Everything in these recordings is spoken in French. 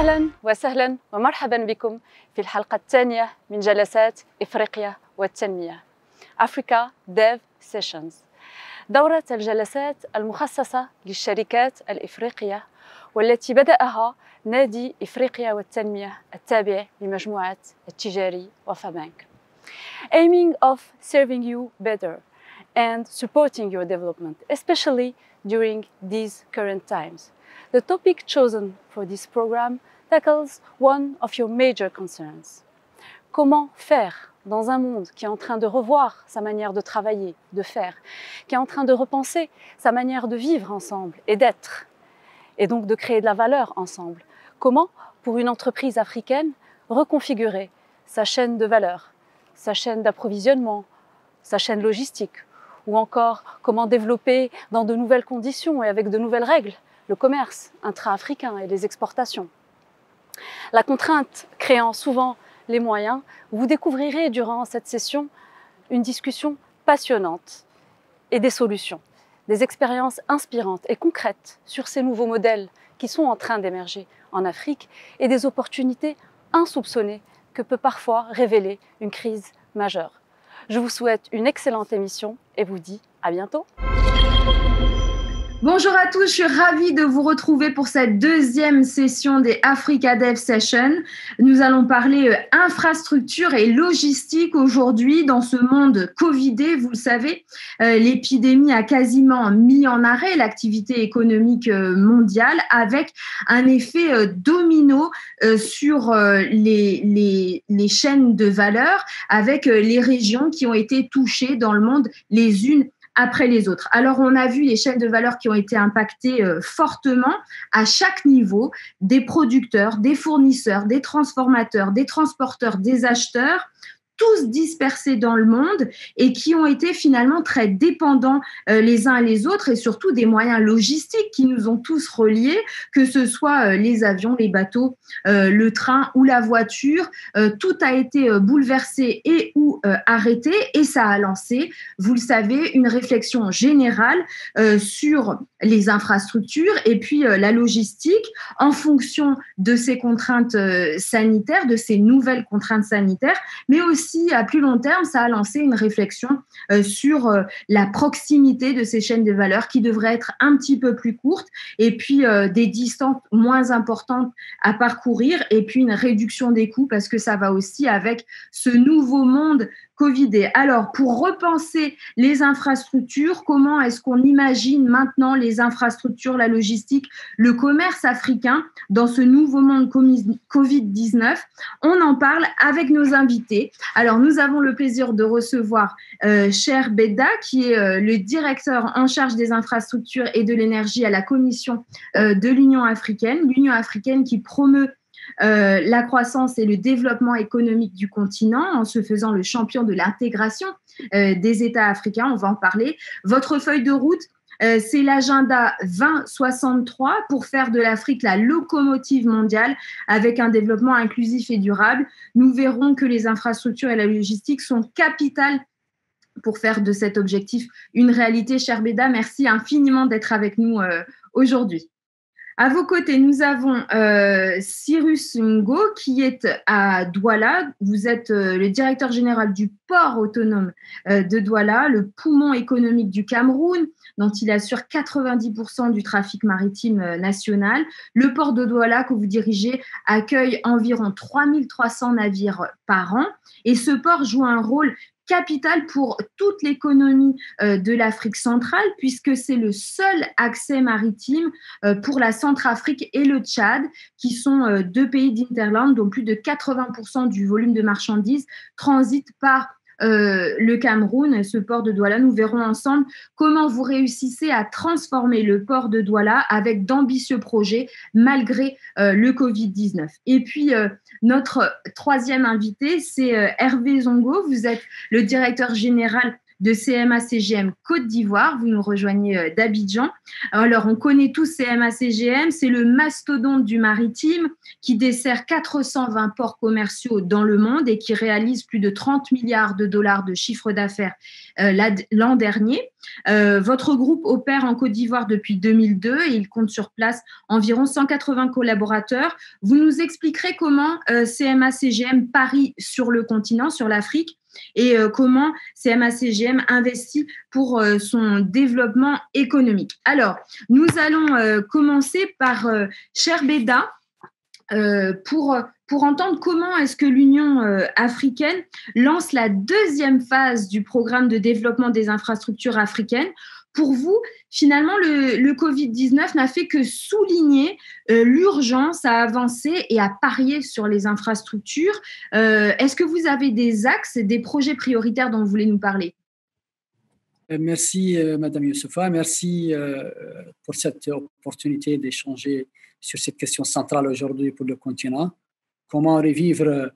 أهلا وسهلا ومرحبا بكم في الحلقة الثانية من جلسات إفريقيا والتنمية Africa Dev Sessions. دورة الجلسات المخصصة للشركات الإفريقية والتي بدأها نادي إفريقيا والتنمية التابع لمجموعة التجاري وفابانك. Aiming of serving you better and supporting your development, especially during these current times. The topic chosen for this program tackles one of your major concerns. Comment faire dans un monde qui est en train de revoir sa manière de travailler, de faire, qui est en train de repenser sa manière de vivre ensemble et d'être, et donc de créer de la valeur ensemble? Comment, pour une entreprise africaine, reconfigurer sa chaîne de valeur, sa chaîne d'approvisionnement, sa chaîne logistique, ou encore comment développer dans de nouvelles conditions et avec de nouvelles règles le commerce intra-africain et les exportations. La contrainte créant souvent les moyens, vous découvrirez durant cette session une discussion passionnante et des solutions, des expériences inspirantes et concrètes sur ces nouveaux modèles qui sont en train d'émerger en Afrique et des opportunités insoupçonnées que peut parfois révéler une crise majeure. Je vous souhaite une excellente émission et vous dis à bientôt. Bonjour à tous, je suis ravie de vous retrouver pour cette deuxième session des Africa Dev Sessions. Nous allons parler infrastructure et logistique aujourd'hui dans ce monde Covidé. Vous le savez, l'épidémie a quasiment mis en arrêt l'activité économique mondiale avec un effet domino sur les chaînes de valeur, avec les régions qui ont été touchées dans le monde les unes après les autres. Alors, on a vu les chaînes de valeur qui ont été impactées fortement à chaque niveau, des producteurs, des fournisseurs, des transformateurs, des transporteurs, des acheteurs, tous dispersés dans le monde et qui ont été finalement très dépendants les uns les autres et surtout des moyens logistiques qui nous ont tous reliés, que ce soit les avions, les bateaux, le train ou la voiture. Tout a été bouleversé et ou arrêté et ça a lancé, vous le savez, une réflexion générale sur les infrastructures et puis la logistique en fonction de ces contraintes sanitaires, de ces nouvelles contraintes sanitaires, mais aussi à plus long terme, ça a lancé une réflexion sur la proximité de ces chaînes de valeur qui devraient être un petit peu plus courtes et puis des distances moins importantes à parcourir et puis une réduction des coûts parce que ça va aussi avec ce nouveau monde Covidé. Alors, pour repenser les infrastructures, comment est-ce qu'on imagine maintenant les infrastructures, la logistique, le commerce africain dans ce nouveau monde Covid-19? On en parle avec nos invités. Alors, nous avons le plaisir de recevoir Cher Bedda, qui est le directeur en charge des infrastructures et de l'énergie à la Commission de l'Union africaine. L'Union africaine qui promeut la croissance et le développement économique du continent en se faisant le champion de l'intégration des États africains. On va en parler. Votre feuille de route, c'est l'agenda 2063 pour faire de l'Afrique la locomotive mondiale avec un développement inclusif et durable. Nous verrons que les infrastructures et la logistique sont capitales pour faire de cet objectif une réalité. Cher Bedda, merci infiniment d'être avec nous aujourd'hui. À vos côtés, nous avons Cyrus Ngo qui est à Douala. Vous êtes le directeur général du port autonome de Douala, le poumon économique du Cameroun, dont il assure 90% du trafic maritime national. Le port de Douala que vous dirigez accueille environ 3300 navires par an et ce port joue un rôle capital pour toute l'économie de l'Afrique centrale puisque c'est le seul accès maritime pour la Centrafrique et le Tchad qui sont deux pays d'Interland dont plus de 80% du volume de marchandises transite par le Cameroun, ce port de Douala. Nous verrons ensemble comment vous réussissez à transformer le port de Douala avec d'ambitieux projets malgré le Covid-19. Et puis, notre troisième invité, c'est Hervé Zongo. Vous êtes le directeur général de CMA-CGM Côte d'Ivoire. Vous nous rejoignez d'Abidjan. Alors, on connaît tous CMA-CGM, c'est le mastodonte du maritime qui dessert 420 ports commerciaux dans le monde et qui réalise plus de 30 milliards de dollars de chiffre d'affaires l'an dernier. Votre groupe opère en Côte d'Ivoire depuis 2002 et il compte sur place environ 180 collaborateurs. Vous nous expliquerez comment CMA-CGM parie sur le continent, sur l'Afrique, et comment CMA-CGM investit pour son développement économique. Alors, nous allons commencer par Cher Beda pour entendre comment est-ce que l'Union africaine lance la deuxième phase du programme de développement des infrastructures africaines. Pour vous, finalement, le Covid-19 n'a fait que souligner l'urgence à avancer et à parier sur les infrastructures. Est-ce que vous avez des axes, des projets prioritaires dont vous voulez nous parler? Merci, Madame Youssoufa. Merci pour cette opportunité d'échanger sur cette question centrale aujourd'hui pour le continent. Comment revivre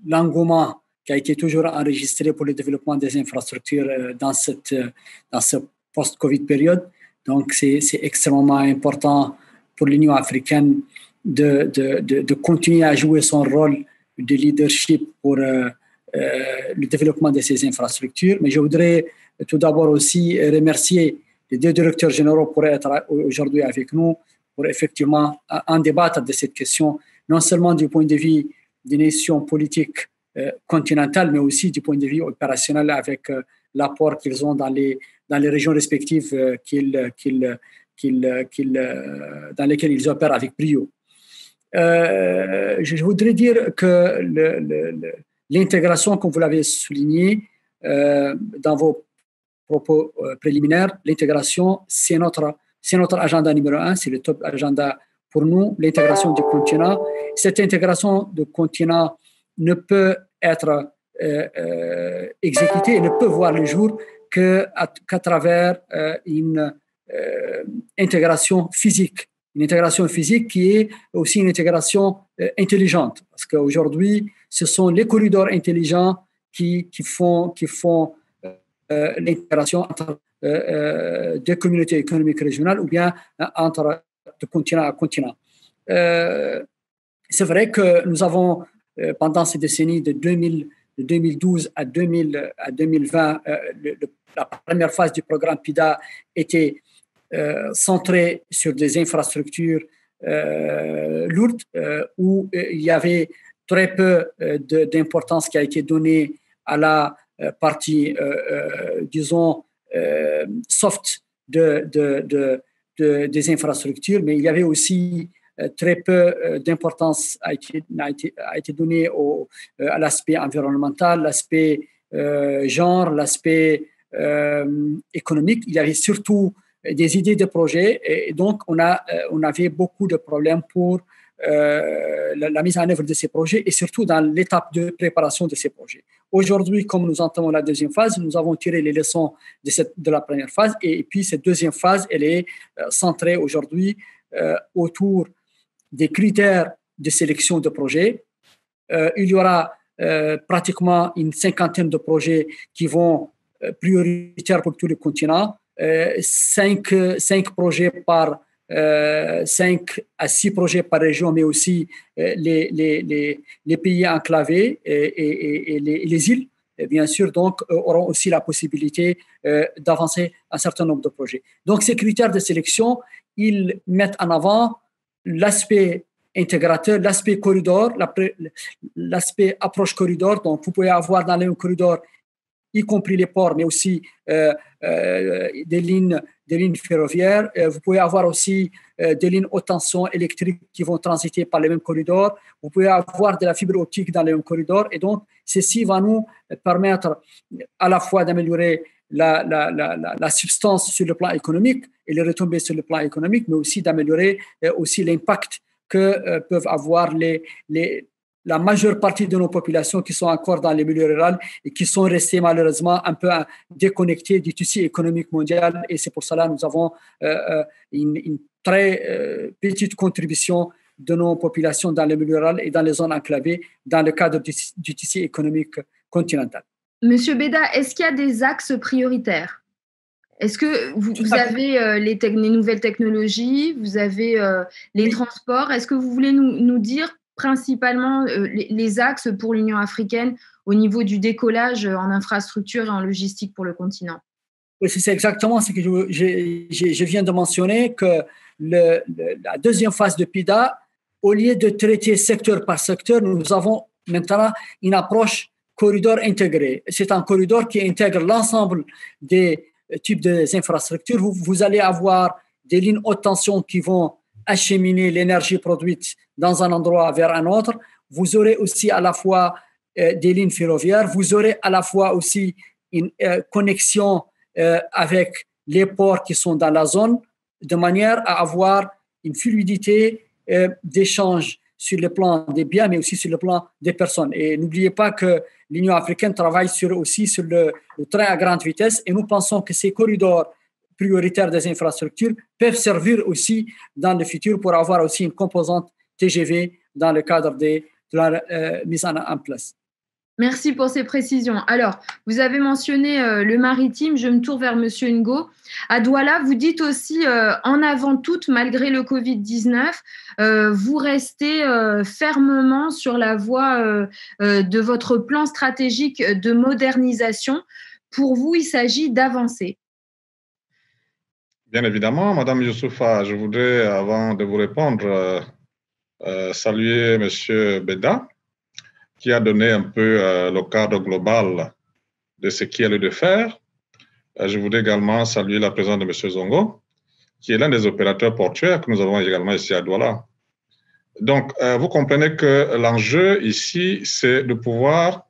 l'engouement qui a été toujours enregistré pour le développement des infrastructures dans ce post-Covid période. Donc, c'est extrêmement important pour l'Union africaine de continuer à jouer son rôle de leadership pour le développement de ces infrastructures. Mais je voudrais tout d'abord aussi remercier les deux directeurs généraux pour être aujourd'hui avec nous, pour effectivement en débattre de cette question, non seulement du point de vue des nations politiques continentales, mais aussi du point de vue opérationnel avec l'apport qu'ils ont dans les régions respectives dans lesquelles ils opèrent avec brio. Je voudrais dire que l'intégration, comme vous l'avez souligné dans vos propos préliminaires, l'intégration, c'est notre agenda numéro 1, c'est le top agenda pour nous, l'intégration du continent. Cette intégration du continent ne peut être exécutée et ne peut voir le jour qu'à travers une intégration physique. Une intégration physique qui est aussi une intégration intelligente. Parce qu'aujourd'hui, ce sont les corridors intelligents qui font l'intégration entre deux communautés économiques régionales ou bien entre de continent à continent. C'est vrai que nous avons, pendant ces décennies de 2012 à 2020, la première phase du programme PIDA était centrée sur des infrastructures lourdes où il y avait très peu d'importance qui a été donnée à la partie, disons, soft des infrastructures, mais il y avait aussi très peu d'importance a été donnée à l'aspect environnemental, l'aspect genre, l'aspect économique. Il y avait surtout des idées de projets et donc on avait beaucoup de problèmes pour la mise en œuvre de ces projets et surtout dans l'étape de préparation de ces projets. Aujourd'hui, comme nous entamons la deuxième phase, nous avons tiré les leçons de la première phase et puis cette deuxième phase, elle est centrée aujourd'hui autour des critères de sélection de projets. Il y aura pratiquement une cinquantaine de projets qui vont prioritaires pour tout le continent, 5 projets par 5 à 6 projets par région, mais aussi les pays enclavés et les îles, bien sûr, donc, auront aussi la possibilité d'avancer un certain nombre de projets. Donc, ces critères de sélection, ils mettent en avant l'aspect intégrateur, l'aspect corridor, l'aspect approche corridor. Donc, vous pouvez avoir dans les corridors, y compris les ports, mais aussi des lignes ferroviaires. Vous pouvez avoir aussi des lignes haute tension électriques qui vont transiter par les mêmes corridors. Vous pouvez avoir de la fibre optique dans les mêmes corridors. Et donc, ceci va nous permettre à la fois d'améliorer la substance sur le plan économique et les retombées sur le plan économique, mais aussi d'améliorer aussi l'impact que peuvent avoir la majeure partie de nos populations qui sont encore dans les milieux ruraux et qui sont restées malheureusement un peu déconnectées du tissu économique mondial. Et c'est pour cela que nous avons une très petite contribution de nos populations dans les milieux ruraux et dans les zones enclavées dans le cadre du tissu économique continental. Monsieur Beda, est-ce qu'il y a des axes prioritaires? Est-ce que vous avez les nouvelles technologies, vous avez les transports? Est-ce que vous voulez nous dire principalement les axes pour l'Union africaine au niveau du décollage en infrastructure et en logistique pour le continent? Oui, c'est exactement ce que je viens de mentionner, que la deuxième phase de PIDA, au lieu de traiter secteur par secteur, nous avons maintenant une approche corridor intégré. C'est un corridor qui intègre l'ensemble des types d'infrastructures. Vous allez avoir des lignes haute tension qui vont acheminer l'énergie produite dans un endroit vers un autre. Vous aurez aussi à la fois des lignes ferroviaires. Vous aurez à la fois aussi une connexion avec les ports qui sont dans la zone, de manière à avoir une fluidité d'échange sur le plan des biens, mais aussi sur le plan des personnes. Et n'oubliez pas que l'Union africaine travaille aussi sur le train à grande vitesse, et nous pensons que ces corridors prioritaires des infrastructures peuvent servir aussi dans le futur pour avoir aussi une composante TGV dans le cadre de la mise en place. Merci pour ces précisions. Alors, vous avez mentionné le maritime. Je me tourne vers Monsieur Ngo. À Douala, vous dites aussi, en avant toute, malgré le Covid-19, vous restez fermement sur la voie de votre plan stratégique de modernisation. Pour vous, il s'agit d'avancer. Bien évidemment, Madame Youssoufa, je voudrais, avant de vous répondre, saluer Monsieur Beda, qui a donné un peu le cadre global de ce qu'il y a lieu de faire. Je voudrais également saluer la présence de M. Zongo, qui est l'un des opérateurs portuaires que nous avons également ici à Douala. Donc, vous comprenez que l'enjeu ici, c'est de pouvoir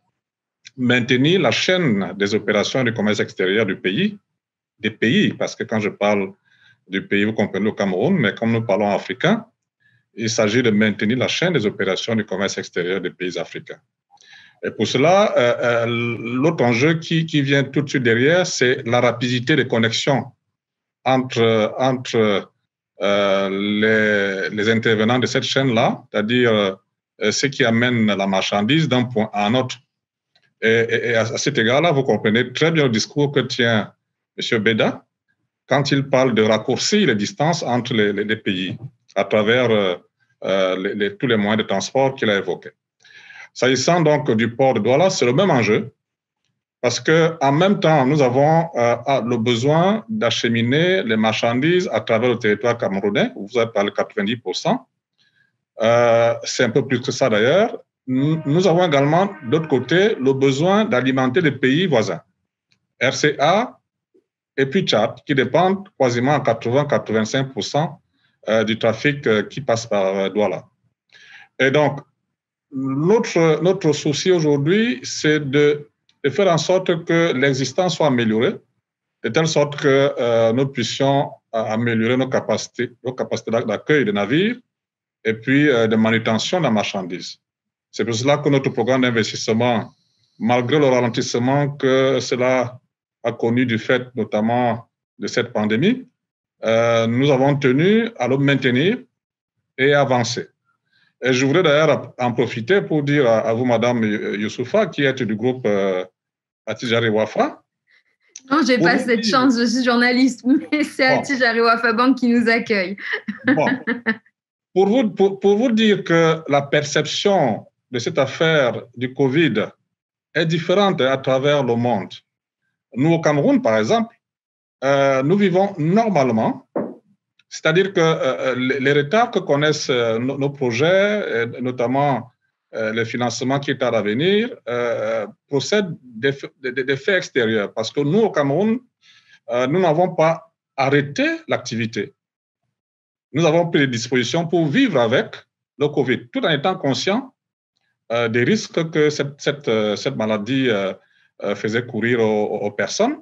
maintenir la chaîne des opérations du commerce extérieur du pays, des pays, parce que quand je parle du pays, vous comprenez le Cameroun, mais comme nous parlons africain, il s'agit de maintenir la chaîne des opérations du commerce extérieur des pays africains. Et pour cela, l'autre enjeu qui vient tout de suite derrière, c'est la rapidité des connexions entre les intervenants de cette chaîne-là, c'est-à-dire ceux qui amènent la marchandise d'un point à un autre. Et à cet égard-là, vous comprenez très bien le discours que tient M. Beda quand il parle de raccourcir les distances entre les pays à travers tous les moyens de transport qu'il a évoqués. S'agissant donc du port de Douala, c'est le même enjeu, parce qu'en même temps, nous avons le besoin d'acheminer les marchandises à travers le territoire camerounais, vous avez parlé de 90%, c'est un peu plus que ça d'ailleurs. Nous avons également, d'autre côté, le besoin d'alimenter les pays voisins, RCA et puis Tchad, qui dépendent quasiment à 80-85% du trafic qui passe par Douala. Et donc, notre souci aujourd'hui, c'est de faire en sorte que l'existant soit amélioré, de telle sorte que nous puissions améliorer nos capacités d'accueil des navires et puis de manutention de la marchandise. C'est pour cela que notre programme d'investissement, malgré le ralentissement que cela a connu du fait notamment de cette pandémie, nous avons tenu à le maintenir et avancer. Et je voudrais d'ailleurs en profiter pour dire à vous, Madame Youssoufa, qui êtes du groupe Attijari Wafa. Non, je n'ai pas cette chance, je suis journaliste, mais c'est Attijari Wafa Bank qui nous accueille. Bon. Pour vous dire que la perception de cette affaire du Covid est différente à travers le monde. Nous, au Cameroun, par exemple, nous vivons normalement, c'est-à-dire que les retards que connaissent nos projets, notamment les financements qui tardent à venir, procèdent des faits extérieurs. Parce que nous, au Cameroun, nous n'avons pas arrêté l'activité. Nous avons pris des dispositions pour vivre avec le Covid, tout en étant conscients des risques que cette maladie faisait courir aux personnes.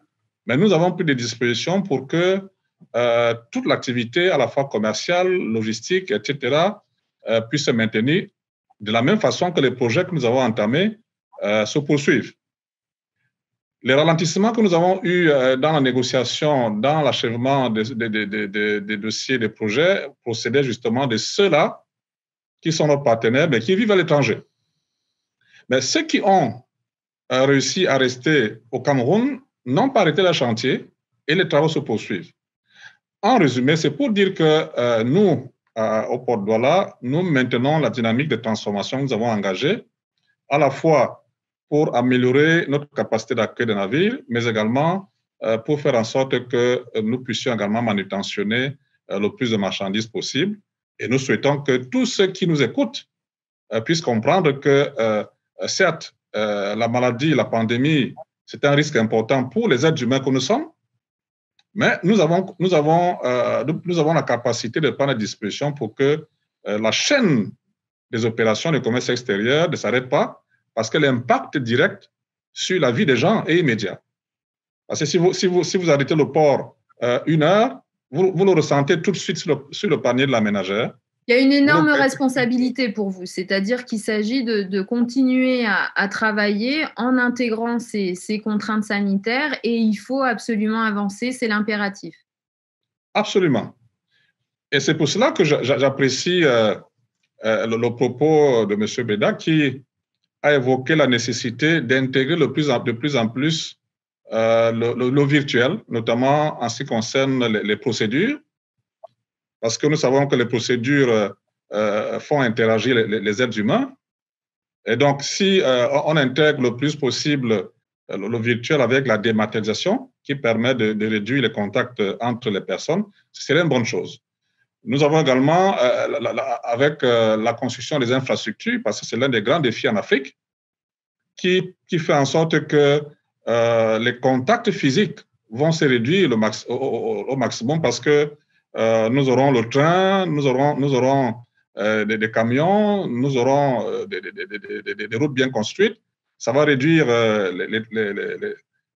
Mais nous avons pris des dispositions pour que toute l'activité, à la fois commerciale, logistique, etc., puisse se maintenir de la même façon que les projets que nous avons entamés se poursuivent. Les ralentissements que nous avons eus dans la négociation, dans l'achèvement des dossiers, des projets, procédaient justement de ceux-là qui sont nos partenaires, mais qui vivent à l'étranger. Mais ceux qui ont a réussi à rester au Cameroun, n'ont pas arrêté le chantier et les travaux se poursuivent. En résumé, c'est pour dire que nous, au Port Douala, nous maintenons la dynamique de transformation que nous avons engagée, à la fois pour améliorer notre capacité d'accueil des navires, mais également pour faire en sorte que nous puissions également manutentionner le plus de marchandises possible. Et nous souhaitons que tous ceux qui nous écoutent puissent comprendre que, certes, la maladie, la pandémie, c'est un risque important pour les êtres humains que nous sommes, mais nous avons la capacité de prendre des dispositions pour que la chaîne des opérations de commerce extérieur ne s'arrête pas, parce que l'impact direct sur la vie des gens est immédiat. Parce que si vous arrêtez le port 1 heure, vous le ressentez tout de suite sur le panier de la ménagère. Il y a une énorme responsabilité pour vous, c'est-à-dire qu'il s'agit de continuer à travailler en intégrant ces contraintes sanitaires et il faut absolument avancer, c'est l'impératif. Absolument. Et c'est pour cela que j'apprécie le propos de M. Beda qui a évoqué la nécessité d'intégrer de plus en plus le virtuel, notamment en ce qui concerne les procédures. Parce que nous savons que les procédures font interagir les êtres humains. Et donc, si on intègre le plus possible le virtuel avec la dématérialisation, qui permet de réduire les contacts entre les personnes, ce serait une bonne chose. Nous avons également, avec la construction des infrastructures, parce que c'est l'un des grands défis en Afrique, qui fait en sorte que les contacts physiques vont se réduire au maximum parce que nous aurons le train, nous aurons des camions, nous aurons des routes bien construites. Ça va réduire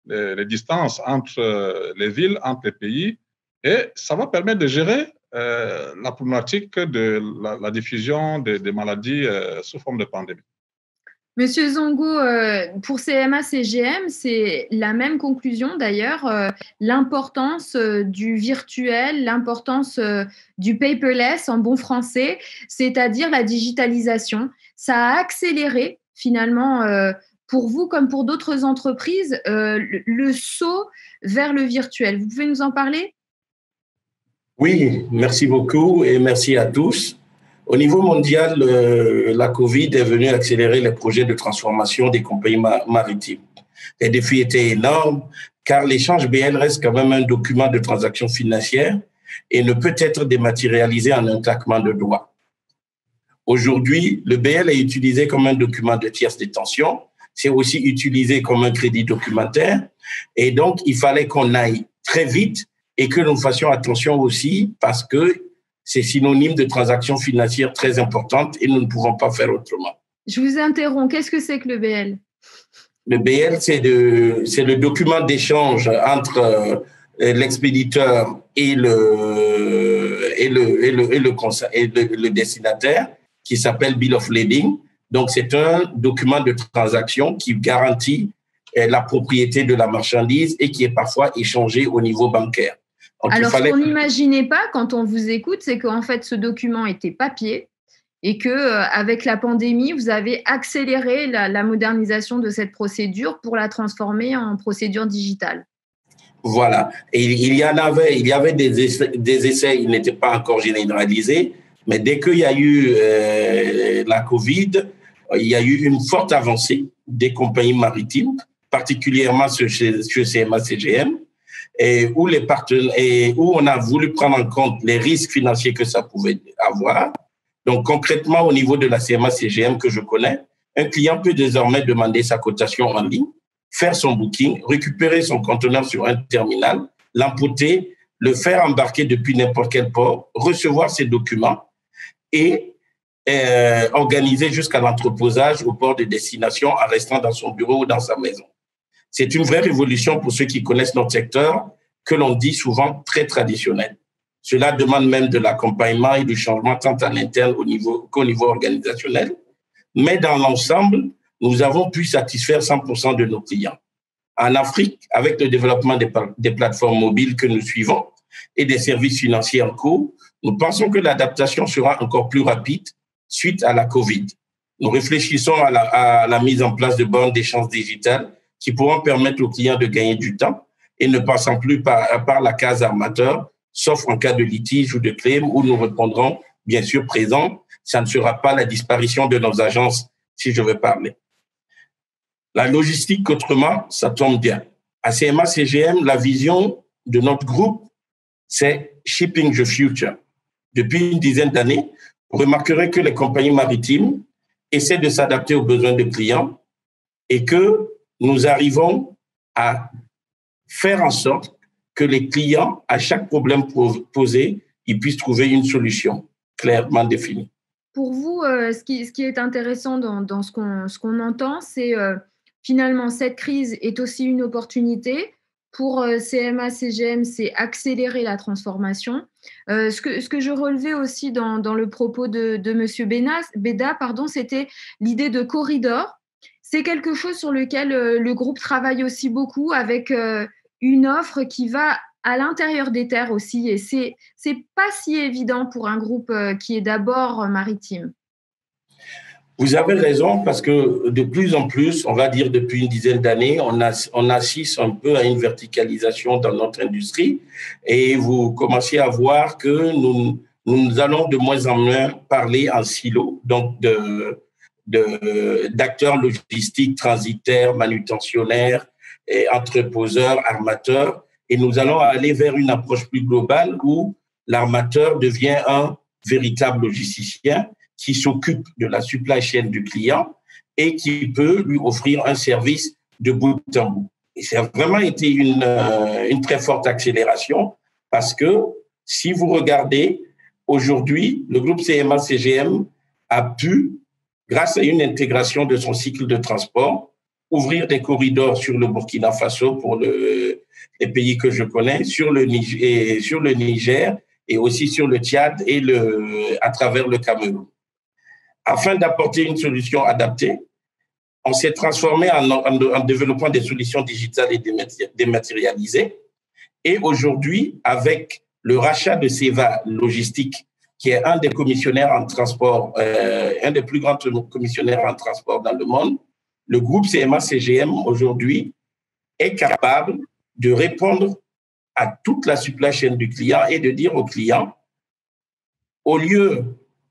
les distances entre les villes, entre les pays, et ça va permettre de gérer la problématique de la diffusion des maladies sous forme de pandémie. Monsieur Zongo, pour CMA-CGM, c'est la même conclusion d'ailleurs, l'importance du virtuel, l'importance du paperless en bon français, c'est-à-dire la digitalisation. Ça a accéléré finalement pour vous comme pour d'autres entreprises le saut vers le virtuel. Vous pouvez nous en parler ? Oui, merci beaucoup et merci à tous. Au niveau mondial, la COVID est venue accélérer les projets de transformation des compagnies maritimes. Les défis étaient énormes car l'échange BL reste quand même un document de transaction financière et ne peut être dématérialisé en un claquement de doigts. Aujourd'hui, le BL est utilisé comme un document de tierce détention. C'est aussi utilisé comme un crédit documentaire. Et donc, il fallait qu'on aille très vite et que nous fassions attention aussi parce que c'est synonyme de transactions financières très importantes et nous ne pouvons pas faire autrement. Je vous interromps. Qu'est-ce que c'est que le BL ? Le BL, c'est le document d'échange entre l'expéditeur et le destinataire qui s'appelle Bill of Lading. Donc, c'est un document de transaction qui garantit la propriété de la marchandise et qui est parfois échangé au niveau bancaire. Donc, alors, ce qu'on n'imaginait pas quand on vous écoute, c'est qu'en fait, ce document était papier et qu'avec la pandémie, vous avez accéléré la modernisation de cette procédure pour la transformer en procédure digitale. Voilà. Et il y avait des essais, ils n'étaient pas encore généralisés, mais dès qu'il y a eu la COVID, il y a eu une forte avancée des compagnies maritimes, particulièrement chez CMA-CGM, et où on a voulu prendre en compte les risques financiers que ça pouvait avoir. Donc, concrètement, au niveau de la CMA-CGM que je connais, un client peut désormais demander sa cotation en ligne, faire son booking, récupérer son conteneur sur un terminal, l'emporter, le faire embarquer depuis n'importe quel port, recevoir ses documents et organiser jusqu'à l'entreposage au port de destination en restant dans son bureau ou dans sa maison. C'est une vraie révolution pour ceux qui connaissent notre secteur, que l'on dit souvent très traditionnel. Cela demande même de l'accompagnement et du changement tant à l'interne qu'au niveau organisationnel. Mais dans l'ensemble, nous avons pu satisfaire 100% de nos clients. En Afrique, avec le développement des plateformes mobiles que nous suivons et des services financiers en cours, nous pensons que l'adaptation sera encore plus rapide suite à la COVID. Nous réfléchissons à la mise en place de bornes d'échange digitales qui pourront permettre aux clients de gagner du temps et ne passant plus par la case armateur, sauf en cas de litige ou de claim où nous répondrons bien sûr présents. Ça ne sera pas la disparition de nos agences si je veux parler. La logistique, autrement, ça tombe bien. À CMA CGM, la vision de notre groupe, c'est Shipping the Future. Depuis une dizaine d'années, vous remarquerez que les compagnies maritimes essaient de s'adapter aux besoins des clients et que nous arrivons à faire en sorte que les clients, à chaque problème posé, ils puissent trouver une solution clairement définie. Pour vous, ce qui est intéressant dans ce qu'on entend, c'est finalement cette crise est aussi une opportunité. Pour CMA CGM, c'est accélérer la transformation. Ce que je relevais aussi dans le propos de M. Beda, c'était l'idée de corridor. C'est quelque chose sur lequel le groupe travaille aussi beaucoup avec une offre qui va à l'intérieur des terres aussi. Et c'est pas si évident pour un groupe qui est d'abord maritime. Vous avez raison, parce que de plus en plus, on va dire depuis une dizaine d'années, on assiste un peu à une verticalisation dans notre industrie et vous commencez à voir que nous allons de moins en moins parler en silo, donc d'acteurs logistiques, transitaires, manutentionnaires, et entreposeurs, armateurs, et nous allons aller vers une approche plus globale où l'armateur devient un véritable logisticien qui s'occupe de la supply chain du client et qui peut lui offrir un service de bout en bout. Et ça a vraiment été une très forte accélération parce que si vous regardez, aujourd'hui, le groupe CMA-CGM a pu, grâce à une intégration de son cycle de transport, ouvrir des corridors sur le Burkina Faso pour les pays que je connais, sur le Niger et aussi sur le Tchad et à travers le Cameroun. Afin d'apporter une solution adaptée, on s'est transformé en développant des solutions digitales et dématérialisées. Et aujourd'hui, avec le rachat de Seva Logistique, qui est un des commissionnaires en transport, un des plus grands commissionnaires en transport dans le monde, le groupe CMA-CGM aujourd'hui est capable de répondre à toute la supply chain du client et de dire au client, au lieu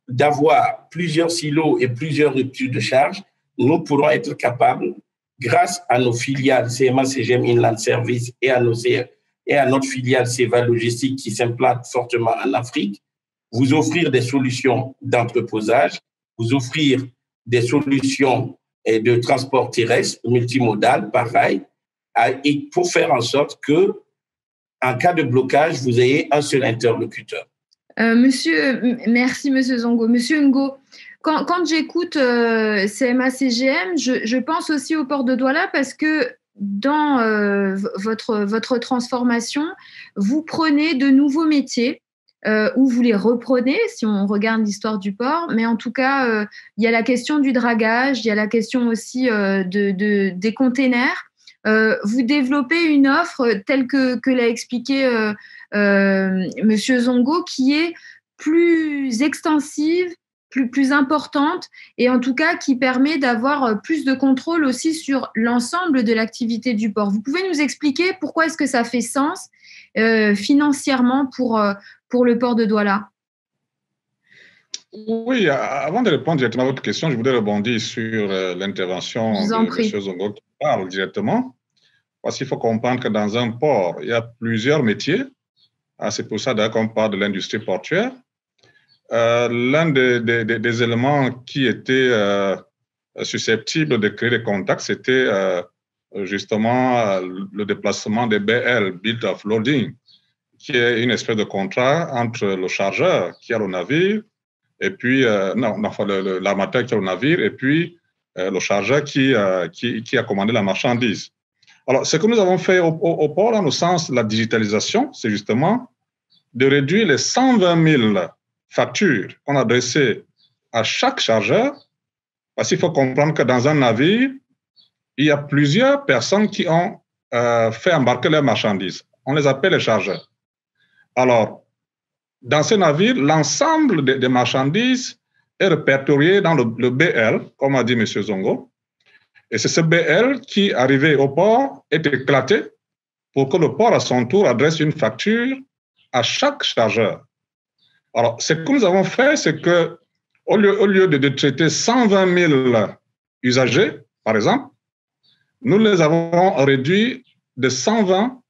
d'avoir plusieurs silos et plusieurs ruptures de charge, nous pourrons être capables, grâce à nos filiales CMA-CGM Inland Service et à notre filiale Seva Logistique qui s'implante fortement en Afrique, vous offrir des solutions d'entreposage, vous offrir des solutions de transport terrestre, multimodal, pareil, et pour faire en sorte que, en cas de blocage, vous ayez un seul interlocuteur. Merci, Monsieur Zongo. Monsieur Ngo, quand j'écoute CMA-CGM, je pense aussi au port de Douala parce que dans votre transformation, vous prenez de nouveaux métiers ou vous les reprenez si on regarde l'histoire du port, mais en tout cas, il y a la question du dragage, il y a la question aussi des containers. Vous développez une offre telle que l'a expliqué Monsieur Zongo, qui est plus extensive, plus importante et en tout cas qui permet d'avoir plus de contrôle aussi sur l'ensemble de l'activité du port. Vous pouvez nous expliquer pourquoi est-ce que ça fait sens financièrement pour le port de Douala? Oui, avant de répondre directement à votre question, je voudrais rebondir sur l'intervention de M. Zongo qui parle directement. Parce qu'il faut comprendre que dans un port, il y a plusieurs métiers. C'est pour ça qu'on parle de l'industrie portuaire. L'un des éléments qui était susceptible de créer des contacts, c'était justement le déplacement des BL, Build of Loading, qui est une espèce de contrat entre le chargeur qui a le navire, et puis, l'armateur qui a le navire, et puis le chargeur qui a commandé la marchandise. Alors, ce que nous avons fait au port, dans le sens de la digitalisation, c'est justement de réduire les 120 000 factures qu'on a adressées à chaque chargeur, parce qu'il faut comprendre que dans un navire, il y a plusieurs personnes qui ont fait embarquer leurs marchandises. On les appelle les chargeurs. Alors, dans ce navire, l'ensemble des marchandises est répertorié dans le BL, comme a dit M. Zongo. Et c'est ce BL qui, arrivé au port, est éclaté pour que le port, à son tour, adresse une facture à chaque chargeur. Alors, ce que nous avons fait, c'est que au lieu de traiter 120 000 usagers, par exemple, nous les avons réduits de 120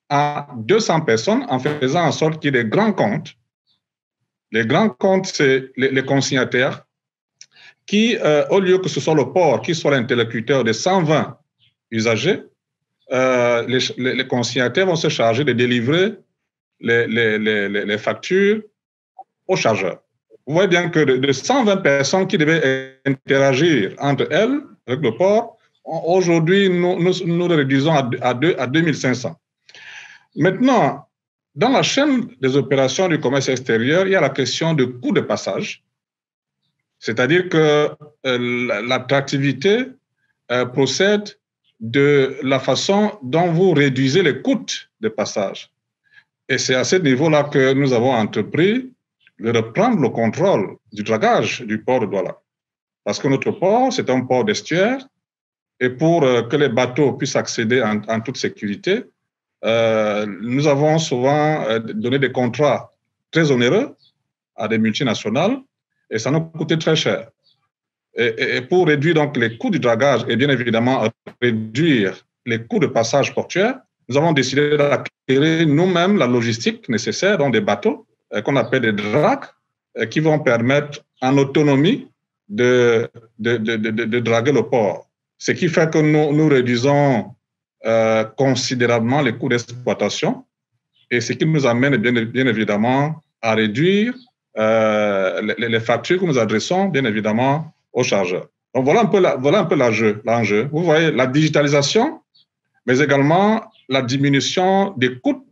à 200 personnes en faisant en sorte qu'il y ait des grands comptes. Les grands comptes, c'est les consignataires qui, au lieu que ce soit le port qui soit l'interlocuteur de 120 usagers, les consignataires vont se charger de délivrer les factures aux chargeurs. Vous voyez bien que de 120 personnes qui devaient interagir entre elles, avec le port, aujourd'hui, nous le réduisons à 2500. Maintenant, dans la chaîne des opérations du commerce extérieur, il y a la question du coût de passage, c'est-à-dire que l'attractivité procède de la façon dont vous réduisez les coûts de passage. Et c'est à ce niveau-là que nous avons entrepris de reprendre le contrôle du dragage du port de Douala. Parce que notre port, c'est un port d'estuaire, et pour que les bateaux puissent accéder en toute sécurité, nous avons souvent donné des contrats très onéreux à des multinationales, et ça nous coûtait très cher. Et pour réduire donc les coûts du dragage et bien évidemment réduire les coûts de passage portuaire, nous avons décidé d'acquérir nous-mêmes la logistique nécessaire dans des bateaux qu'on appelle des dracs, qui vont permettre en autonomie de draguer le port. Ce qui fait que nous réduisons considérablement les coûts d'exploitation, et ce qui nous amène bien évidemment à réduire les factures que nous adressons bien évidemment aux chargeurs. Donc voilà un peu l'enjeu. Vous voyez, la digitalisation, mais également la diminution des coûts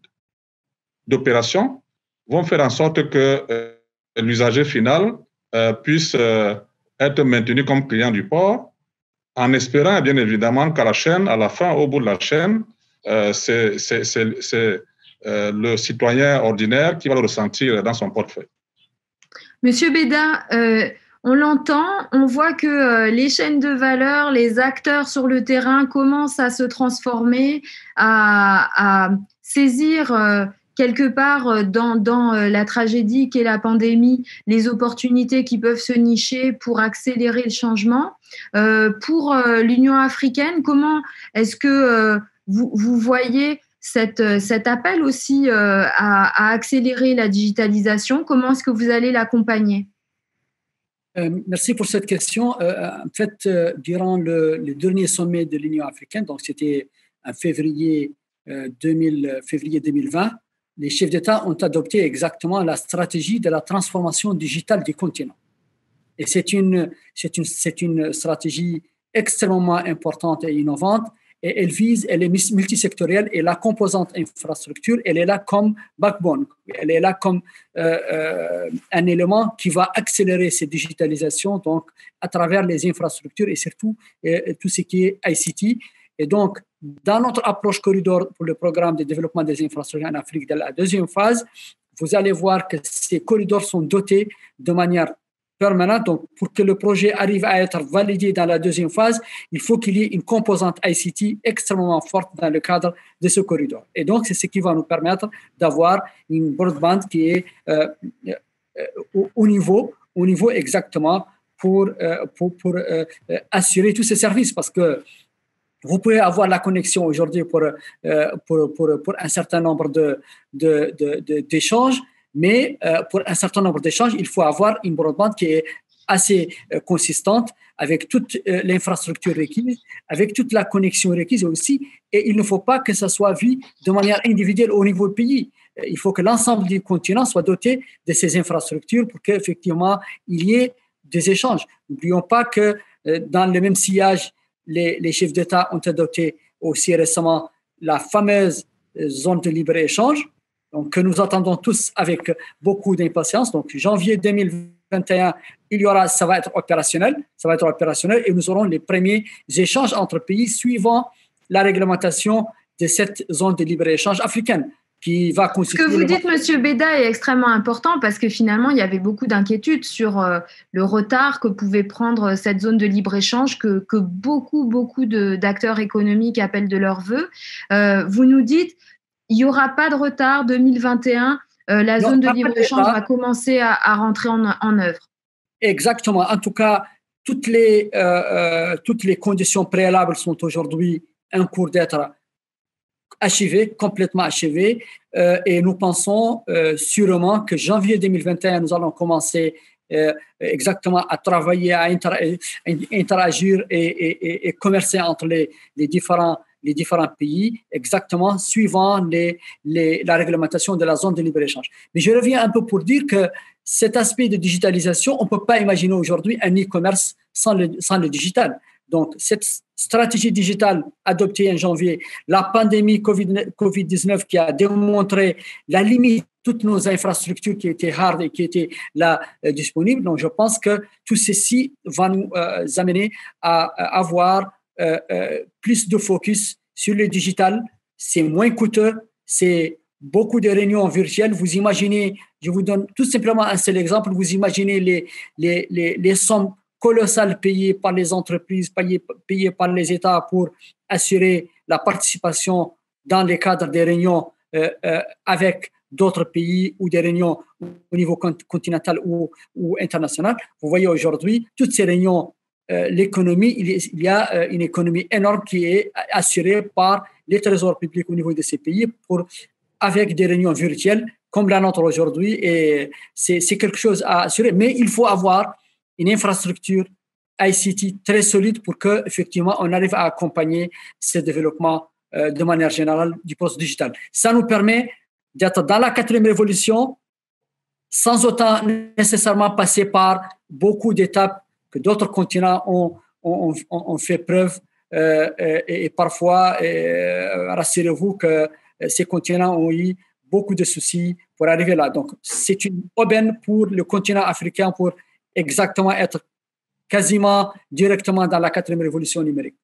d'opération vont faire en sorte que l'usager final puisse être maintenu comme client du port, en espérant bien évidemment qu'à la chaîne, à la fin, au bout de la chaîne, c'est le citoyen ordinaire qui va le ressentir dans son portefeuille. Monsieur Beda, on l'entend, on voit que les chaînes de valeur, les acteurs sur le terrain commencent à se transformer, à saisir quelque part dans la tragédie qu'est la pandémie, les opportunités qui peuvent se nicher pour accélérer le changement. Pour l'Union africaine, comment est-ce que vous voyez cet appel aussi à accélérer la digitalisation? Comment est-ce que vous allez l'accompagner? Merci pour cette question. En fait, durant le dernier sommet de l'Union africaine, donc c'était en février 2020, les chefs d'État ont adopté exactement la stratégie de la transformation digitale du continent. Et c'est une stratégie extrêmement importante et innovante, et elle est multisectorielle, et la composante infrastructure, elle est là comme backbone, elle est là comme un élément qui va accélérer cette digitalisation, donc à travers les infrastructures et surtout tout ce qui est ICT. Et donc, dans notre approche corridor pour le programme de développement des infrastructures en Afrique de la deuxième phase, vous allez voir que ces corridors sont dotés de manière permanente. Donc, pour que le projet arrive à être validé dans la deuxième phase, il faut qu'il y ait une composante ICT extrêmement forte dans le cadre de ce corridor. Et donc, c'est ce qui va nous permettre d'avoir une broadband qui est au niveau exactement pour assurer tous ces services, parce que vous pouvez avoir la connexion aujourd'hui pour un certain nombre d'échanges, mais pour un certain nombre d'échanges, il faut avoir une broadband qui est assez consistante, avec toute l'infrastructure requise, avec toute la connexion requise aussi. Et il ne faut pas que ça soit vu de manière individuelle au niveau du pays. Il faut que l'ensemble du continent soit doté de ces infrastructures pour qu'effectivement, il y ait des échanges. N'oublions pas que dans le même sillage, les chefs d'État ont adopté aussi récemment la fameuse zone de libre-échange, donc, que nous attendons tous avec beaucoup d'impatience. Donc, janvier 2021, ça va être opérationnel, et nous aurons les premiers échanges entre pays suivant la réglementation de cette zone de libre-échange africaine. qui va constituer… Ce que vous dites, Monsieur Beda, est extrêmement important parce que finalement, il y avait beaucoup d'inquiétudes sur le retard que pouvait prendre cette zone de libre-échange que beaucoup d'acteurs économiques appellent de leur vœu. Vous nous dites, il n'y aura pas de retard, 2021, zone de libre-échange va commencer à rentrer en œuvre. Exactement. En tout cas, toutes les conditions préalables sont aujourd'hui en cours d'être achevées, complètement achevées. Et nous pensons sûrement que janvier 2021, nous allons commencer exactement à travailler, à interagir et commercer entre les différents pays, exactement suivant la réglementation de la zone de libre-échange. Mais je reviens un peu pour dire que cet aspect de digitalisation, on ne peut pas imaginer aujourd'hui un e-commerce sans le digital. Donc, cette stratégie digitale adoptée en janvier, la pandémie COVID-19 qui a démontré la limite de toutes nos infrastructures qui étaient hard et qui étaient là disponibles. Donc, je pense que tout ceci va nous amener à avoir plus de focus sur le digital. C'est moins coûteux, c'est beaucoup de réunions virtuelles. Vous imaginez, je vous donne tout simplement un seul exemple, vous imaginez les sommes colossales payées par les entreprises, payées par les États pour assurer la participation dans le cadre des réunions avec d'autres pays ou des réunions au niveau continental ou international. Vous voyez aujourd'hui, toutes ces réunions, l'économie, il y a une économie énorme qui est assurée par les trésors publics au niveau de ces pays avec des réunions virtuelles comme la nôtre aujourd'hui. Et c'est quelque chose à assurer. Mais il faut avoir une infrastructure ICT très solide pour qu'effectivement on arrive à accompagner ce développement de manière générale du poste digital. Ça nous permet d'être dans la 4e révolution sans autant nécessairement passer par beaucoup d'étapes que d'autres continents ont fait preuve et parfois, rassurez-vous que ces continents ont eu beaucoup de soucis pour arriver là. Donc, c'est une aubaine pour le continent africain pour exactement être quasiment directement dans la 4e révolution numérique.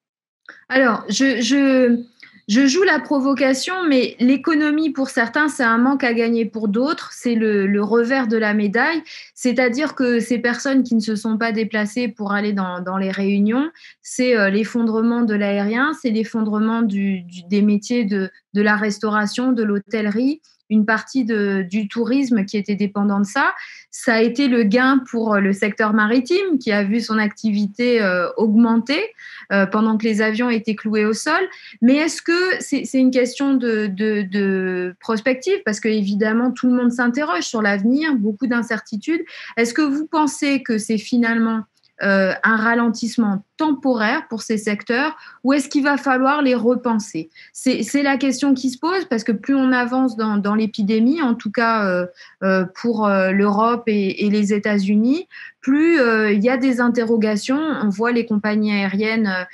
Alors, je joue la provocation, mais l'économie, pour certains, c'est un manque à gagner pour d'autres. C'est le revers de la médaille. C'est-à-dire que ces personnes qui ne se sont pas déplacées pour aller dans les réunions, c'est l'effondrement de l'aérien, c'est l'effondrement des métiers de la restauration, de l'hôtellerie, une partie du tourisme qui était dépendant de ça. Ça a été le gain pour le secteur maritime qui a vu son activité augmenter pendant que les avions étaient cloués au sol. Mais est-ce que c'est une question de prospective? Parce que évidemment, tout le monde s'interroge sur l'avenir, beaucoup d'incertitudes. Est-ce que vous pensez que c'est finalement un ralentissement temporaire pour ces secteurs ou est-ce qu'il va falloir les repenser? C'est la question qui se pose parce que plus on avance dans l'épidémie, en tout cas pour l'Europe et les États-Unis, plus il y a des interrogations. On voit les compagnies aériennes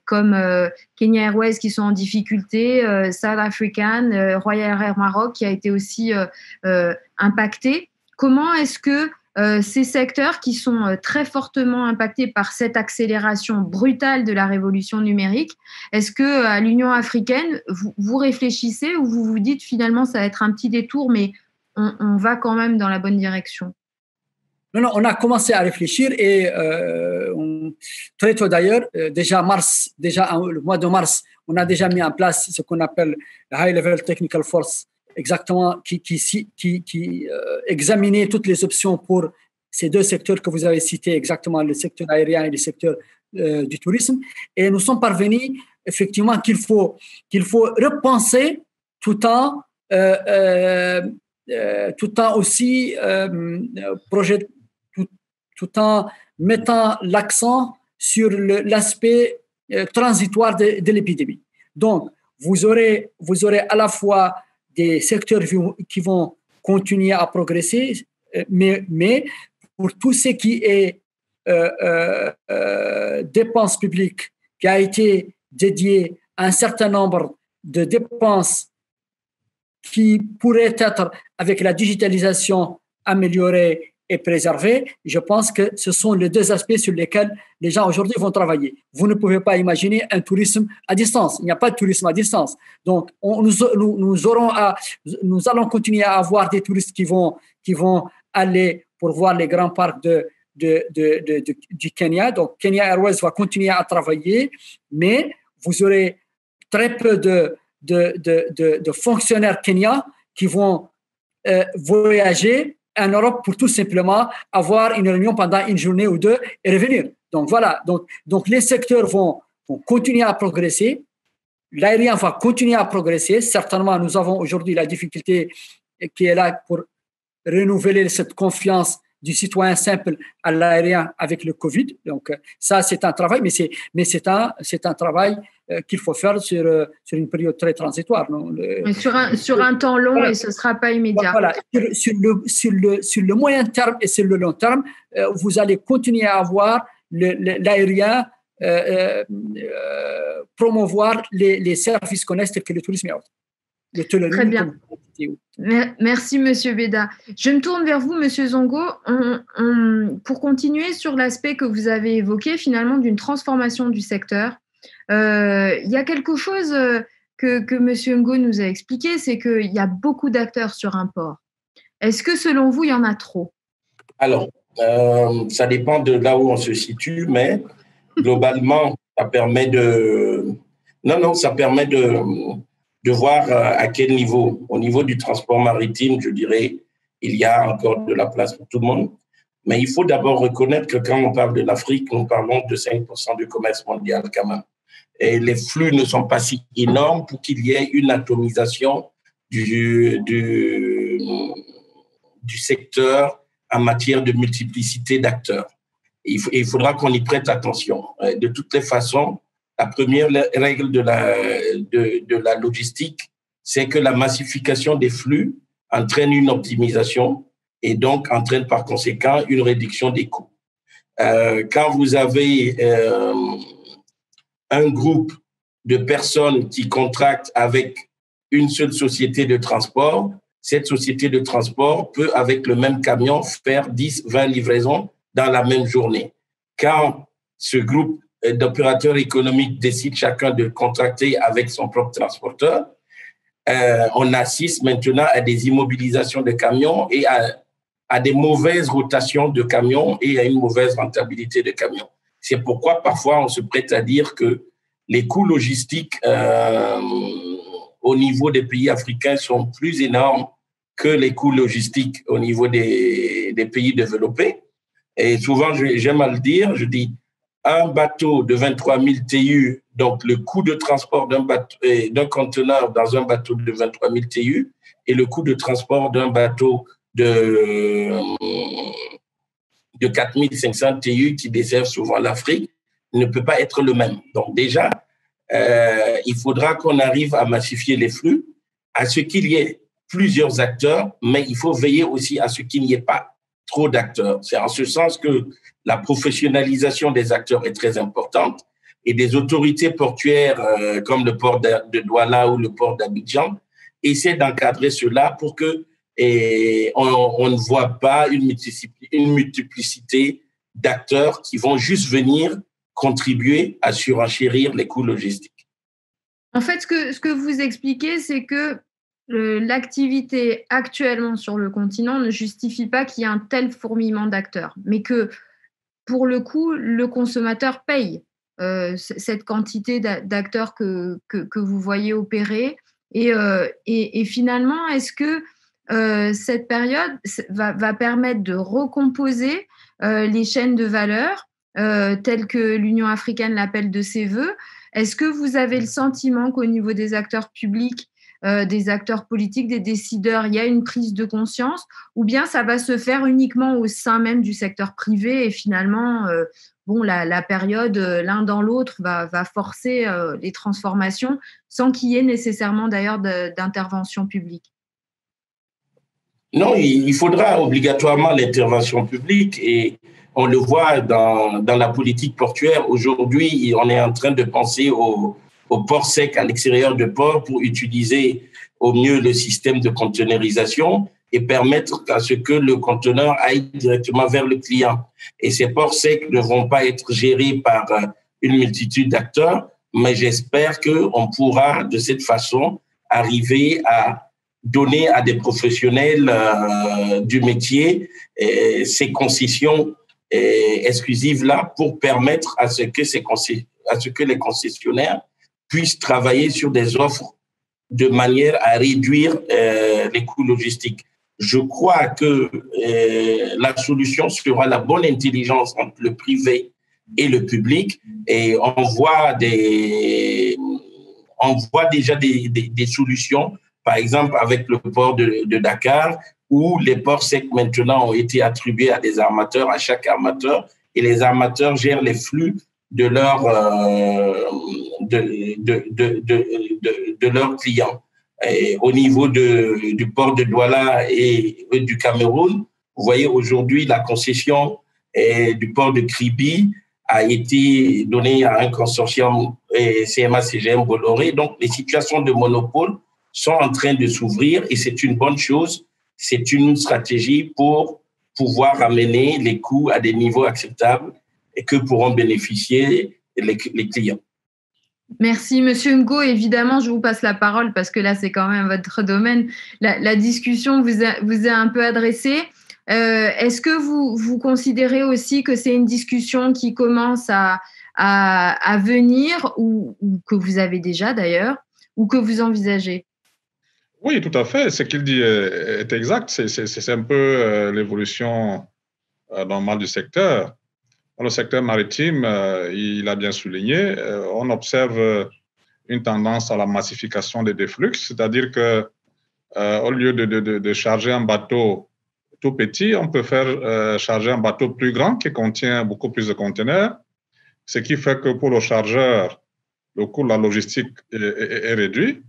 comme Kenya Airways qui sont en difficulté, South African, Royal Air Maroc qui a été aussi impacté. Comment est-ce que ces secteurs qui sont très fortement impactés par cette accélération brutale de la révolution numérique, est-ce qu'à l'Union africaine, vous réfléchissez ou vous vous dites finalement ça va être un petit détour, mais on va quand même dans la bonne direction? Non, on a commencé à réfléchir et très tôt d'ailleurs, déjà le mois de mars, on a déjà mis en place ce qu'on appelle la High Level Technical Force, exactement, qui examinait toutes les options pour ces deux secteurs que vous avez cités, exactement le secteur aérien et le secteur du tourisme. Et nous sommes parvenus effectivement qu'il faut repenser tout en aussi tout en mettant l'accent sur l'aspect transitoire de l'épidémie. Donc, vous aurez à la fois des secteurs qui vont continuer à progresser, mais pour tout ce qui est dépenses publiques qui a été dédié à un certain nombre de dépenses qui pourraient être, avec la digitalisation, améliorées est préservé. Je pense que ce sont les deux aspects sur lesquels les gens aujourd'hui vont travailler. Vous ne pouvez pas imaginer un tourisme à distance. Il n'y a pas de tourisme à distance. Donc, nous allons continuer à avoir des touristes qui vont aller pour voir les grands parcs du Kenya. Donc, Kenya Airways va continuer à travailler, mais vous aurez très peu de fonctionnaires kenyans qui vont voyager en Europe pour tout simplement avoir une réunion pendant une journée ou deux et revenir. Donc voilà, donc les secteurs vont continuer à progresser, l'aérien va continuer à progresser. Certainement, nous avons aujourd'hui la difficulté qui est là pour renouveler cette confiance du citoyen simple à l'aérien avec le Covid. Donc ça, c'est un travail, mais c'est un travail qu'il faut faire sur une période très transitoire. Non? Sur un temps long, voilà. Et ce ne sera pas immédiat. Voilà. Sur le moyen terme et sur le long terme, vous allez continuer à avoir l'aérien promouvoir les services connexes tels que le tourisme et autres. Très bien. Merci, Monsieur Beda. Je me tourne vers vous, Monsieur Zongo, pour continuer sur l'aspect que vous avez évoqué, finalement, d'une transformation du secteur. Il y a quelque chose que Monsieur Ngo nous a expliqué, c'est qu'il y a beaucoup d'acteurs sur un port. Est-ce que, selon vous, il y en a trop? Alors, ça dépend de là où on se situe, mais globalement, ça permet de voir à quel niveau. Au niveau du transport maritime, je dirais, il y a encore de la place pour tout le monde. Mais il faut d'abord reconnaître que quand on parle de l'Afrique, nous parlons de 5% du commerce mondial quand même. Et les flux ne sont pas si énormes pour qu'il y ait une atomisation du secteur en matière de multiplicité d'acteurs. Il faudra qu'on y prête attention. De toutes les façons, la première règle de la logistique, c'est que la massification des flux entraîne une optimisation et donc entraîne par conséquent une réduction des coûts. Quand vous avez un groupe de personnes qui contractent avec une seule société de transport, cette société de transport peut, avec le même camion, faire 10, 20 livraisons dans la même journée. Quand ce groupe d'opérateurs économiques décident chacun de contracter avec son propre transporteur, on assiste maintenant à des immobilisations de camions et à des mauvaises rotations de camions et à une mauvaise rentabilité de camions. C'est pourquoi parfois on se prête à dire que les coûts logistiques au niveau des pays africains sont plus énormes que les coûts logistiques au niveau des pays développés. Et souvent, j'aime à le dire, je dis, un bateau de 23 000 TEU, donc le coût de transport d'un conteneur dans un bateau de 23 000 TEU et le coût de transport d'un bateau de 4 500 TEU qui dessert souvent l'Afrique ne peut pas être le même. Donc déjà, il faudra qu'on arrive à massifier les flux, à ce qu'il y ait plusieurs acteurs, mais il faut veiller aussi à ce qu'il n'y ait pas trop d'acteurs. C'est en ce sens que la professionnalisation des acteurs est très importante et des autorités portuaires comme le port de Douala ou le port d'Abidjan essaient d'encadrer cela pour que on ne voit pas une multiplicité d'acteurs qui vont juste venir contribuer à surenchérir les coûts logistiques. En fait, ce que vous expliquez, c'est que l'activité actuellement sur le continent ne justifie pas qu'il y ait un tel fourmillement d'acteurs, mais que, pour le coup, le consommateur paye cette quantité d'acteurs que vous voyez opérer. Et finalement, est-ce que cette période va permettre de recomposer les chaînes de valeur telles que l'Union africaine l'appelle de ses voeux? Est-ce que vous avez le sentiment qu'au niveau des acteurs publics, des acteurs politiques, des décideurs, il y a une prise de conscience, ou bien ça va se faire uniquement au sein même du secteur privé et finalement, la période l'un dans l'autre va forcer les transformations sans qu'il y ait nécessairement d'ailleurs d'intervention publique? Non, il faudra obligatoirement l'intervention publique et on le voit dans la politique portuaire. Aujourd'hui, on est en train de penser au port sec à l'extérieur de port pour utiliser au mieux le système de conteneurisation et permettre à ce que le conteneur aille directement vers le client. Et ces ports secs ne vont pas être gérés par une multitude d'acteurs, mais j'espère qu'on pourra de cette façon arriver à donner à des professionnels du métier ces concessions exclusives-là pour permettre à ce que les concessionnaires puissent travailler sur des offres de manière à réduire les coûts logistiques. Je crois que la solution sera la bonne intelligence entre le privé et le public, et on voit déjà des solutions, par exemple avec le port de Dakar, où les ports secs maintenant ont été attribués à des armateurs, à chaque armateur, et les armateurs gèrent les flux de leurs clients. Et au niveau du port de Douala et du Cameroun, vous voyez aujourd'hui la concession du port de Kribi a été donnée à un consortium CMA-CGM Bolloré. Donc, les situations de monopole sont en train de s'ouvrir et c'est une bonne chose. C'est une stratégie pour pouvoir amener les coûts à des niveaux acceptables et que pourront bénéficier les clients. Merci, Monsieur Ngo. Évidemment, je vous passe la parole parce que là, c'est quand même votre domaine. La discussion vous est un peu adressée. Est-ce que vous considérez aussi que c'est une discussion qui commence à venir ou que vous avez déjà d'ailleurs ou que vous envisagez? Oui, tout à fait. Ce qu'il dit est exact. C'est un peu l'évolution normale du secteur. Dans le secteur maritime, il a bien souligné, on observe une tendance à la massification des flux, c'est-à-dire que au lieu de charger un bateau tout petit, on peut faire charger un bateau plus grand qui contient beaucoup plus de conteneurs, ce qui fait que pour le chargeur, le coût de la logistique est réduit.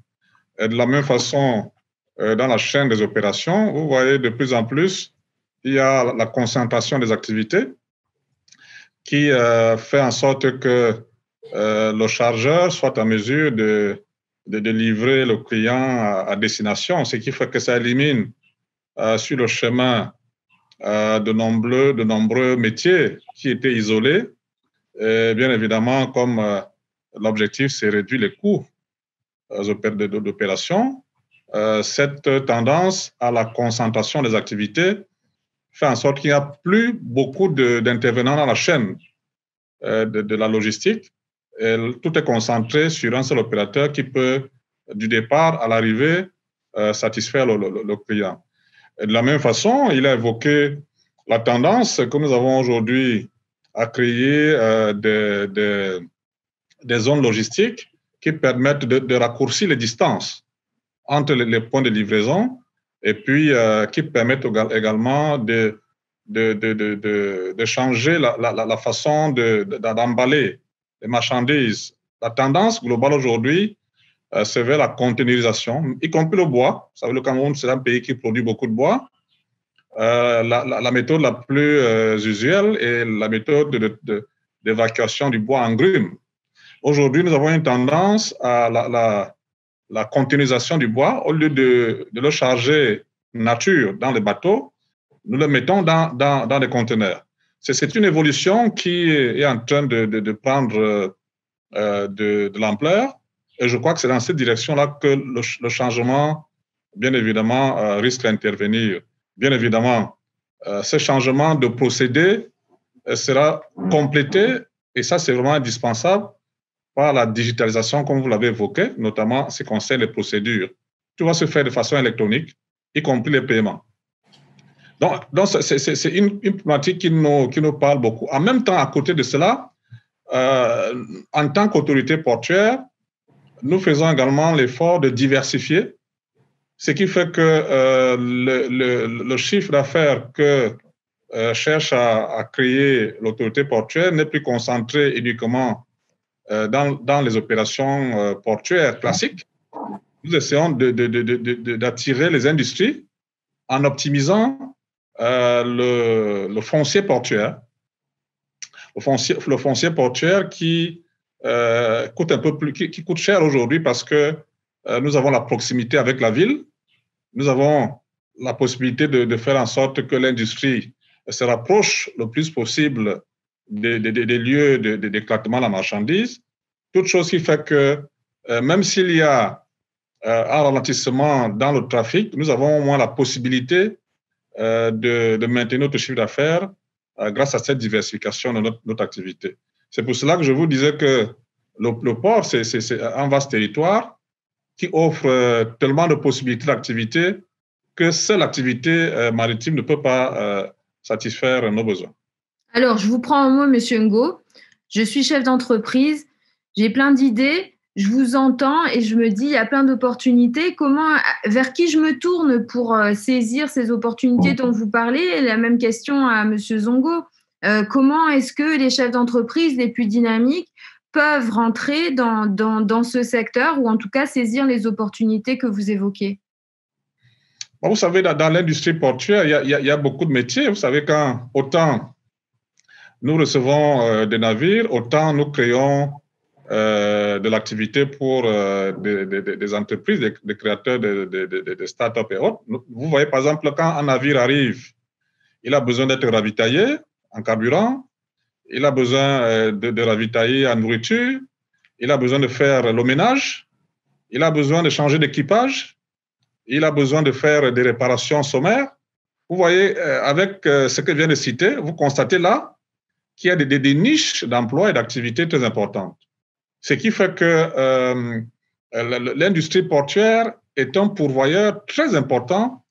Et de la même façon, dans la chaîne des opérations, vous voyez de plus en plus, il y a la concentration des activités qui fait en sorte que le chargeur soit en mesure de livrer le client à destination, ce qui fait que ça élimine sur le chemin de nombreux métiers qui étaient isolés. Et bien évidemment, comme l'objectif, c'est réduire les coûts d'opération, cette tendance à la concentration des activités fait en sorte qu'il n'y a plus beaucoup d'intervenants dans la chaîne de la logistique. Et tout est concentré sur un seul opérateur qui peut, du départ à l'arrivée, satisfaire le client. Et de la même façon, il a évoqué la tendance que nous avons aujourd'hui à créer des zones logistiques qui permettent de raccourcir les distances entre les points de livraison et puis qui permettent également de changer la façon d'emballer les marchandises. La tendance globale aujourd'hui, c'est vers la containerisation, y compris le bois. Vous savez, le Cameroun, c'est un pays qui produit beaucoup de bois. La méthode la plus usuelle est la méthode d'évacuation du bois en grume. Aujourd'hui, nous avons une tendance à la containerisation du bois. Au lieu de le charger nature dans les bateaux, nous le mettons dans des conteneurs. C'est une évolution qui est en train de prendre de l'ampleur. Et je crois que c'est dans cette direction-là que le changement, bien évidemment, risque d'intervenir. Bien évidemment, ce changement de procédé sera complété, et ça, c'est vraiment indispensable, par la digitalisation, comme vous l'avez évoqué, notamment ce qui concerne les procédures. Tout va se faire de façon électronique, y compris les paiements. Donc c'est une problématique qui nous parle beaucoup. En même temps, à côté de cela, en tant qu'autorité portuaire, nous faisons également l'effort de diversifier, ce qui fait que le chiffre d'affaires que cherche à créer l'autorité portuaire n'est plus concentré uniquement dans les opérations portuaires classiques. Nous essayons d'attirer les industries en optimisant le foncier portuaire. Le foncier portuaire qui coûte un peu plus, qui coûte cher aujourd'hui parce que nous avons la proximité avec la ville, nous avons la possibilité de faire en sorte que l'industrie se rapproche le plus possible des lieux d'éclatement de la marchandise, toute chose qui fait que même s'il y a un ralentissement dans le trafic, nous avons au moins la possibilité de maintenir notre chiffre d'affaires grâce à cette diversification de notre activité. C'est pour cela que je vous disais que le port, c'est un vaste territoire qui offre tellement de possibilités d'activité que seule l'activité maritime ne peut pas satisfaire nos besoins. Alors, je vous prends en mot, Monsieur Ngo. Je suis chef d'entreprise, j'ai plein d'idées, je vous entends et je me dis, il y a plein d'opportunités. Vers qui je me tourne pour saisir ces opportunités dont vous parlez? Et la même question à Monsieur Zongo. Comment est-ce que les chefs d'entreprise les plus dynamiques peuvent rentrer dans ce secteur ou en tout cas saisir les opportunités que vous évoquez? Vous savez, dans l'industrie portuaire, il y a beaucoup de métiers. Vous savez, quand autant nous recevons des navires, autant nous créons de l'activité pour des entreprises, des créateurs de start-up et autres. Vous voyez, par exemple, quand un navire arrive, il a besoin d'être ravitaillé en carburant, il a besoin de ravitailler en nourriture, il a besoin de faire le ménage, il a besoin de changer d'équipage, il a besoin de faire des réparations sommaires. Vous voyez, avec ce que je viens de citer, vous constatez là qu'il y a des niches d'emploi et d'activités très importantes. Ce qui fait que l'industrie portuaire est un pourvoyeur très important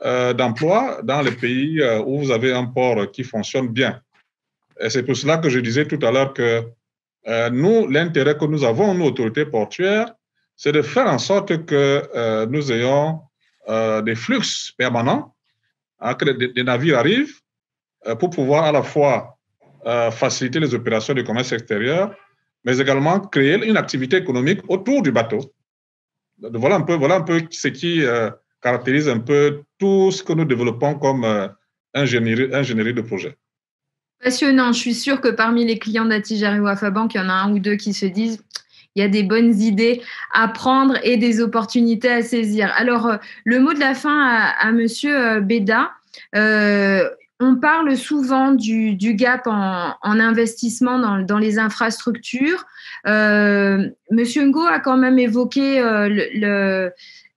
d'emplois dans les pays où vous avez un port qui fonctionne bien. Et c'est pour cela que je disais tout à l'heure que nous, l'intérêt que nous avons, nous, autorités portuaires, c'est de faire en sorte que nous ayons des flux permanents, hein, que des navires arrivent pour pouvoir à la fois faciliter les opérations de commerce extérieur, mais également créer une activité économique autour du bateau. Voilà un peu ce qui caractérise un peu tout ce que nous développons comme ingénierie de projet. Passionnant. Je suis sûre que parmi les clients d'Attijari Wafa Bank, il y en a un ou deux qui se disent il y a des bonnes idées à prendre et des opportunités à saisir. Alors, le mot de la fin à Monsieur Beda. On parle souvent du gap en investissement dans les infrastructures. Monsieur Ngo a quand même évoqué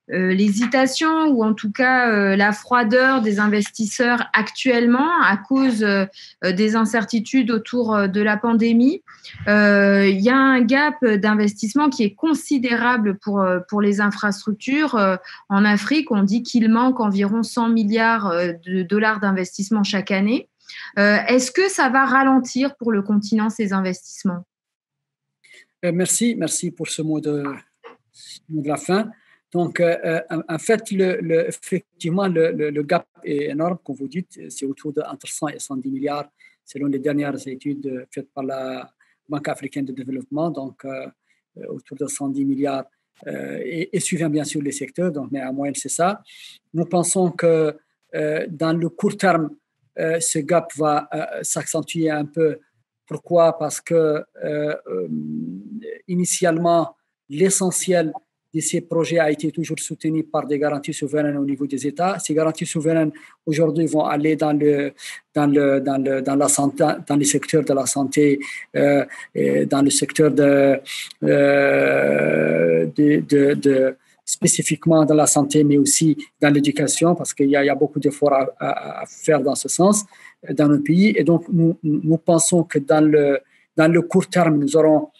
l'hésitation ou en tout cas la froideur des investisseurs actuellement à cause des incertitudes autour de la pandémie. Il y a un gap d'investissement qui est considérable pour les infrastructures. En Afrique, on dit qu'il manque environ 100 milliards de dollars d'investissement chaque année. Est-ce que ça va ralentir pour le continent ces investissements? Merci pour ce mot de la fin. Donc, en fait, effectivement, le gap est énorme, comme vous dites, c'est autour entre 100 et 110 milliards, selon les dernières études faites par la Banque africaine de développement, donc autour de 110 milliards, et suivant bien sûr les secteurs, donc, mais en moyenne, c'est ça. Nous pensons que dans le court terme, ce gap va s'accentuer un peu. Pourquoi? Parce que initialement, l'essentiel de ces projets a été toujours soutenu par des garanties souveraines au niveau des États. Ces garanties souveraines aujourd'hui vont aller dans le secteur de la santé, dans le secteur spécifiquement dans la santé, mais aussi dans l'éducation, parce qu'il y a beaucoup d'efforts à faire dans ce sens dans nos pays. Et donc, nous pensons que dans le court terme, nous aurons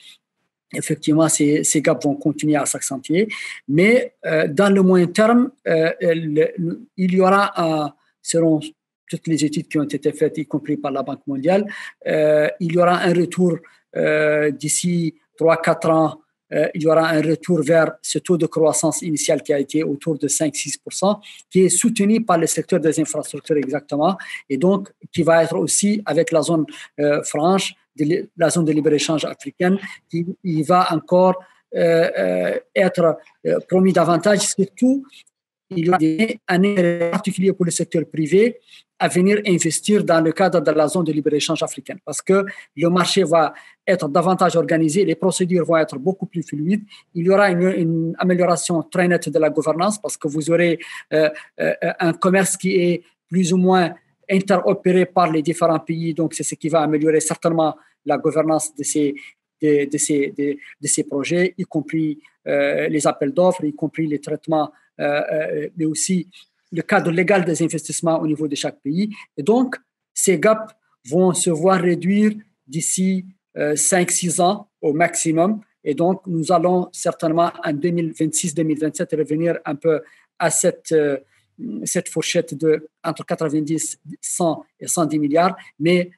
effectivement, ces gaps vont continuer à s'accentuer, mais dans le moyen terme, il y aura, selon toutes les études qui ont été faites, y compris par la Banque mondiale, il y aura un retour d'ici 3-4 ans, il y aura un retour vers ce taux de croissance initial qui a été autour de 5-6%, qui est soutenu par le secteur des infrastructures exactement, et donc qui va être aussi avec la zone franche, la zone de libre-échange africaine, qui va encore être promis davantage, surtout il y aura un intérêt particulier pour le secteur privé à venir investir dans le cadre de la zone de libre-échange africaine parce que le marché va être davantage organisé, les procédures vont être beaucoup plus fluides, il y aura une amélioration très nette de la gouvernance parce que vous aurez un commerce qui est plus ou moins interopéré par les différents pays, donc c'est ce qui va améliorer certainement la gouvernance de ces projets, y compris les appels d'offres, y compris les traitements, mais aussi le cadre légal des investissements au niveau de chaque pays. Et donc, ces gaps vont se voir réduire d'ici 5-6 ans au maximum. Et donc, nous allons certainement en 2026-2027 revenir un peu à cette fourchette de entre 90, 100 et 110 milliards. Mais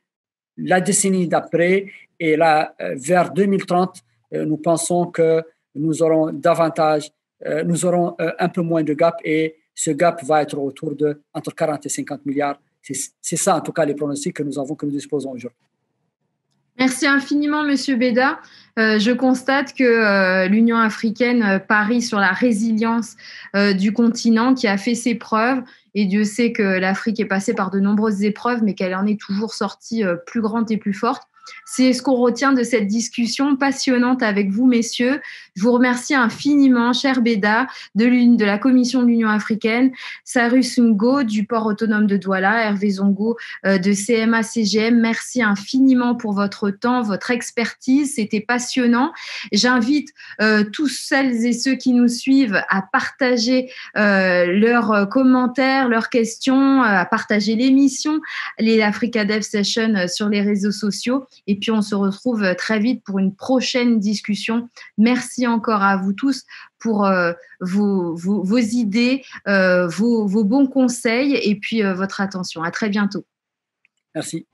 la décennie d'après et là, vers 2030, nous pensons que nous aurons un peu moins de gap et ce gap va être autour de entre 40 et 50 milliards. C'est ça, en tout cas, les pronostics que nous disposons aujourd'hui. Merci infiniment, Monsieur Beda. Je constate que l'Union africaine parie sur la résilience du continent qui a fait ses preuves. Et Dieu sait que l'Afrique est passée par de nombreuses épreuves, mais qu'elle en est toujours sortie plus grande et plus forte. C'est ce qu'on retient de cette discussion passionnante avec vous, messieurs. Je vous remercie infiniment, cher Beda, de la Commission de l'Union africaine, Cyrus Ngo du port autonome de Douala, Hervé Zongo de CMA-CGM. Merci infiniment pour votre temps, votre expertise. C'était passionnant. J'invite tous celles et ceux qui nous suivent à partager leurs commentaires, leurs questions, à partager l'émission, les Africa Dev Sessions sur les réseaux sociaux. Et puis, on se retrouve très vite pour une prochaine discussion. Merci encore à vous tous pour vos idées, vos bons conseils et puis votre attention. À très bientôt. Merci.